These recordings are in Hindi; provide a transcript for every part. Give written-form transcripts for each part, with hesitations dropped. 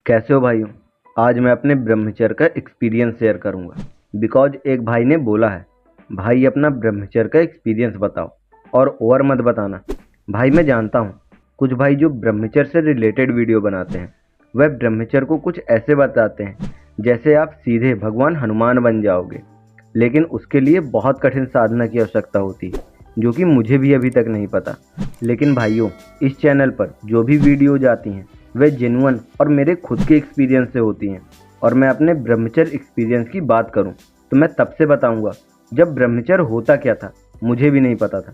कैसे हो भाइयों। आज मैं अपने ब्रह्मचर्य का एक्सपीरियंस शेयर करूंगा। बिकॉज एक भाई ने बोला है, भाई अपना ब्रह्मचर्य का एक्सपीरियंस बताओ और ओवर मत बताना। भाई मैं जानता हूँ कुछ भाई जो ब्रह्मचर्य से रिलेटेड वीडियो बनाते हैं, वह ब्रह्मचर्य को कुछ ऐसे बताते हैं जैसे आप सीधे भगवान हनुमान बन जाओगे। लेकिन उसके लिए बहुत कठिन साधना की आवश्यकता होती है, जो कि मुझे भी अभी तक नहीं पता। लेकिन भाइयों, इस चैनल पर जो भी वीडियो जाती हैं वे जेन्युइन और मेरे खुद के एक्सपीरियंस से होती हैं। और मैं अपने ब्रह्मचर्य एक्सपीरियंस की बात करूं तो मैं तब से बताऊंगा जब ब्रह्मचर्य होता क्या था, मुझे भी नहीं पता था।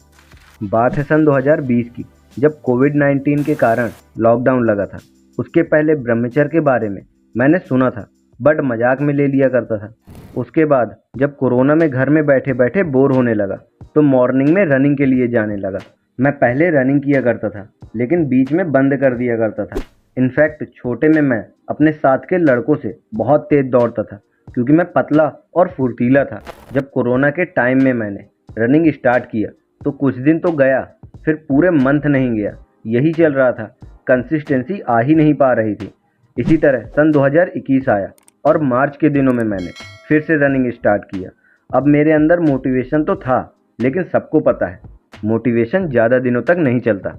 बात है सन 2020 की, जब कोविड-19 के कारण लॉकडाउन लगा था। उसके पहले ब्रह्मचर्य के बारे में मैंने सुना था, बट मजाक में ले लिया करता था। उसके बाद जब कोरोना में घर में बैठे बैठे बोर होने लगा तो मॉर्निंग में रनिंग के लिए जाने लगा। मैं पहले रनिंग किया करता था, लेकिन बीच में बंद कर दिया करता था। इनफैक्ट छोटे में मैं अपने साथ के लड़कों से बहुत तेज दौड़ता था, क्योंकि मैं पतला और फुर्तीला था। जब कोरोना के टाइम में मैंने रनिंग स्टार्ट किया तो कुछ दिन तो गया, फिर पूरे मंथ नहीं गया। यही चल रहा था, कंसिस्टेंसी आ ही नहीं पा रही थी। इसी तरह सन 2021 आया और मार्च के दिनों में मैंने फिर से रनिंग स्टार्ट किया। अब मेरे अंदर मोटिवेशन तो था, लेकिन सबको पता है मोटिवेशन ज़्यादा दिनों तक नहीं चलता।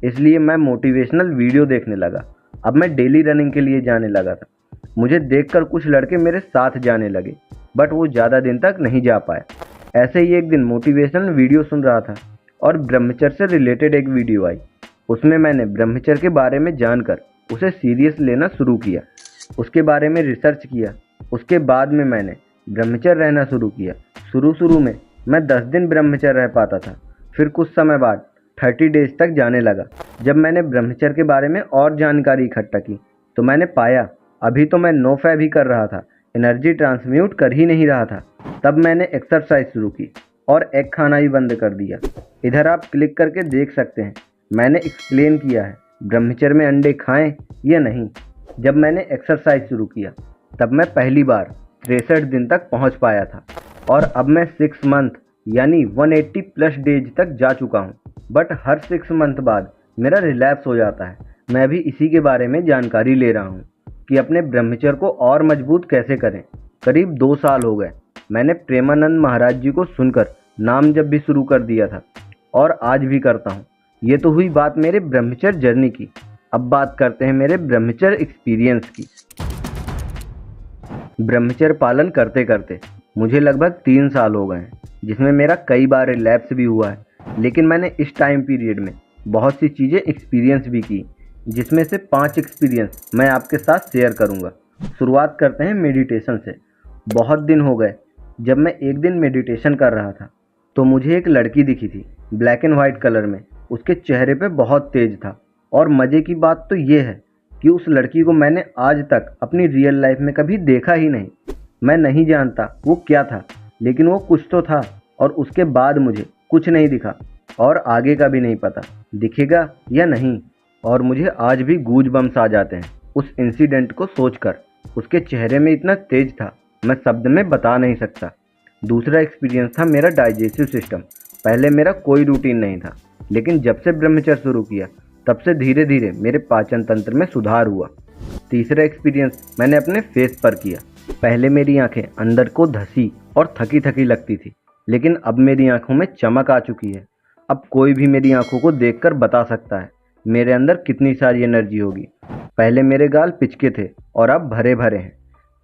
इसलिए मैं मोटिवेशनल वीडियो देखने लगा। अब मैं डेली रनिंग के लिए जाने लगा था। मुझे देखकर कुछ लड़के मेरे साथ जाने लगे, बट वो ज़्यादा दिन तक नहीं जा पाए। ऐसे ही एक दिन मोटिवेशनल वीडियो सुन रहा था और ब्रह्मचर्य से रिलेटेड एक वीडियो आई। उसमें मैंने ब्रह्मचर्य के बारे में जानकर उसे सीरियस लेना शुरू किया। उसके बारे में रिसर्च किया। उसके बाद में मैंने ब्रह्मचर्य रहना शुरू किया। शुरू में मैं 10 दिन ब्रह्मचर्य रह पाता था, फिर कुछ समय बाद 30 डेज तक जाने लगा। जब मैंने ब्रह्मचर्य के बारे में और जानकारी इकट्ठा की तो मैंने पाया अभी तो मैं नो फैब ही कर रहा था, एनर्जी ट्रांसम्यूट कर ही नहीं रहा था। तब मैंने एक्सरसाइज शुरू की और एग खाना ही बंद कर दिया। इधर आप क्लिक करके देख सकते हैं, मैंने एक्सप्लेन किया है ब्रह्मचर्य में अंडे खाएं या नहीं। जब मैंने एक्सरसाइज शुरू किया तब मैं पहली बार 63 दिन तक पहुंच पाया था, और अब मैं 6 मंथ यानी 180 प्लस डेज तक जा चुका हूं। बट हर 6 मंथ बाद मेरा रिलैप्स हो जाता है। मैं अभी इसी के बारे में जानकारी ले रहा हूं कि अपने ब्रह्मचर्य को और मजबूत कैसे करें। करीब 2 साल हो गए मैंने प्रेमानंद महाराज जी को सुनकर नाम जप भी शुरू कर दिया था, और आज भी करता हूँ। ये तो हुई बात मेरे ब्रह्मचर्य जर्नी की। अब बात करते हैं मेरे ब्रह्मचर्य एक्सपीरियंस की। ब्रह्मचर्य पालन करते करते मुझे लगभग 3 साल हो गए हैं, जिसमें मेरा कई बार रिलैप्स भी हुआ है। लेकिन मैंने इस टाइम पीरियड में बहुत सी चीज़ें एक्सपीरियंस भी की, जिसमें से 5 एक्सपीरियंस मैं आपके साथ शेयर करूंगा। शुरुआत करते हैं मेडिटेशन से। बहुत दिन हो गए जब मैं एक दिन मेडिटेशन कर रहा था तो मुझे एक लड़की दिखी थी, ब्लैक एंड वाइट कलर में। उसके चेहरे पे बहुत तेज था, और मज़े की बात तो ये है कि उस लड़की को मैंने आज तक अपनी रियल लाइफ में कभी देखा ही नहीं। मैं नहीं जानता वो क्या था, लेकिन वो कुछ तो था, और उसके बाद मुझे कुछ नहीं दिखा और आगे का भी नहीं पता दिखेगा या नहीं। और मुझे आज भी गूज बम्स आ जाते हैं उस इंसिडेंट को सोचकर। उसके चेहरे में इतना तेज था, मैं शब्द में बता नहीं सकता। दूसरा एक्सपीरियंस था मेरा डाइजेस्टिव सिस्टम। पहले मेरा कोई रूटीन नहीं था, लेकिन जब से ब्रह्मचर्य शुरू किया तब से धीरे धीरे मेरे पाचन तंत्र में सुधार हुआ। तीसरा एक्सपीरियंस मैंने अपने फेस पर किया। पहले मेरी आंखें अंदर को धसी और थकी थकी लगती थी, लेकिन अब मेरी आंखों में चमक आ चुकी है। अब कोई भी मेरी आंखों को देखकर बता सकता है मेरे अंदर कितनी सारी एनर्जी होगी। पहले मेरे गाल पिचके थे और अब भरे भरे हैं।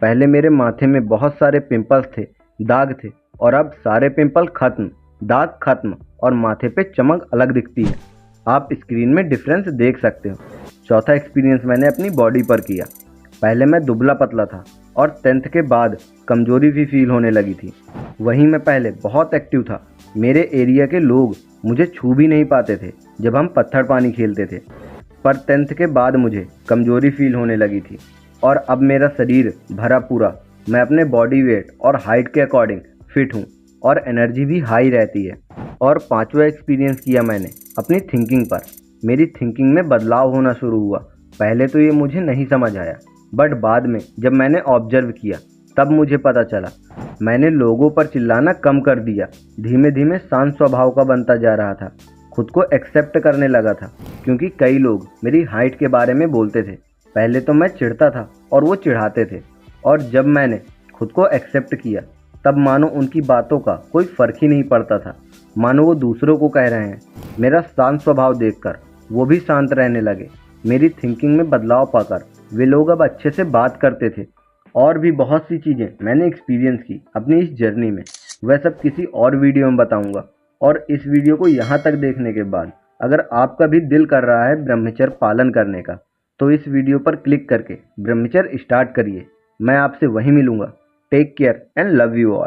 पहले मेरे माथे में बहुत सारे पिंपल्स थे, दाग थे, और अब सारे पिंपल खत्म, दाग खत्म, और माथे पे चमक अलग दिखती है। आप स्क्रीन में डिफरेंस देख सकते हो। चौथा एक्सपीरियंस मैंने अपनी बॉडी पर किया। पहले मैं दुबला पतला था और 10th के बाद कमजोरी भी फील होने लगी थी। वहीं मैं पहले बहुत एक्टिव था। मेरे एरिया के लोग मुझे छू भी नहीं पाते थे जब हम पत्थर पानी खेलते थे। पर 10th के बाद मुझे कमजोरी फील होने लगी थी, और अब मेरा शरीर भरा पूरा। मैं अपने बॉडी वेट और हाइट के अकॉर्डिंग फिट हूँ, और एनर्जी भी हाई रहती है। और पांचवा एक्सपीरियंस किया मैंने अपनी थिंकिंग पर। मेरी थिंकिंग में बदलाव होना शुरू हुआ। पहले तो ये मुझे नहीं समझ आया, बट बाद में जब मैंने ऑब्जर्व किया तब मुझे पता चला। मैंने लोगों पर चिल्लाना कम कर दिया। धीमे धीमे शांत स्वभाव का बनता जा रहा था। खुद को एक्सेप्ट करने लगा था, क्योंकि कई लोग मेरी हाइट के बारे में बोलते थे, पहले तो मैं चिढ़ता था और वो चिढ़ाते थे, और जब मैंने खुद को एक्सेप्ट किया तब मानो उनकी बातों का कोई फर्क ही नहीं पड़ता था। मानो वो दूसरों को कह रहे हैं। मेरा शांत स्वभाव देखकर वो भी शांत रहने लगे। मेरी थिंकिंग में बदलाव पाकर वे लोग अब अच्छे से बात करते थे। और भी बहुत सी चीज़ें मैंने एक्सपीरियंस की अपनी इस जर्नी में, वह सब किसी और वीडियो में बताऊंगा। और इस वीडियो को यहाँ तक देखने के बाद अगर आपका भी दिल कर रहा है ब्रह्मचर्य पालन करने का, तो इस वीडियो पर क्लिक करके ब्रह्मचर्य स्टार्ट करिए। मैं आपसे वहीं मिलूंगा। Take care and love you all.